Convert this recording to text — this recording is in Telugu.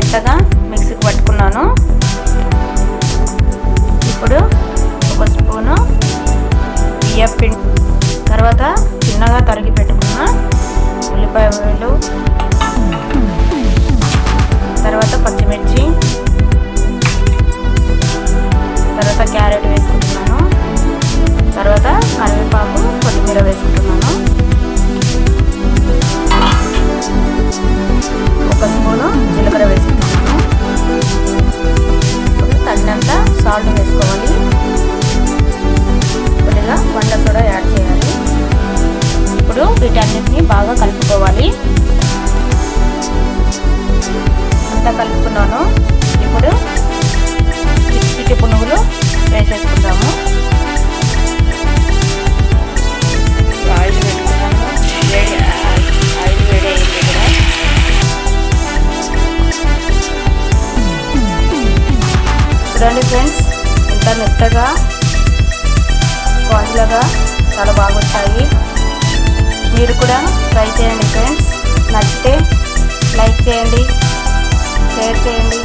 మెత్తగా మిక్సీకి పట్టుకున్నాను. ఇప్పుడు ఒక స్పూను బియ్యం పిండి, తర్వాత చిన్నగా తరిగి పెట్టుకున్న ఉల్లిపాయ ముక్కలు, తర్వాత పచ్చిమిర్చి, తర్వాత క్యారెట్ వేసుకుంటున్నాను, తర్వాత కరివేపాకు, కొత్తిమీర వేసుకుంటున్నాను, ఒక స్పూను జీలకర్ర వేసుకుంటున్నాను. ఇప్పుడు తగినంత సాల్ట్ వేసుకోవాలి, కొద్దిగా వంట సోడా యాడ్ చేయాలి. ఇప్పుడు వీటన్నిటిని బాగా కలుపుకోవాలి. అంతా కలుపుకున్నాను. ఇప్పుడు చిట్టి పునుగులు వేసేసుకుంటాము. ఆయిల్ పెట్టుకున్నాము, ఆయిల్ వేడి అయింది కూడా. చూడండి ఫ్రెండ్స్, ఎంత మెత్తగా స్పాంజ్లాగా చాలా బాగా వచ్చాయి. మీరు కూడా ట్రై చేయండి ఫ్రెండ్స్. నచ్చితే లైక్ చేయండి, షేర్ చేయండి.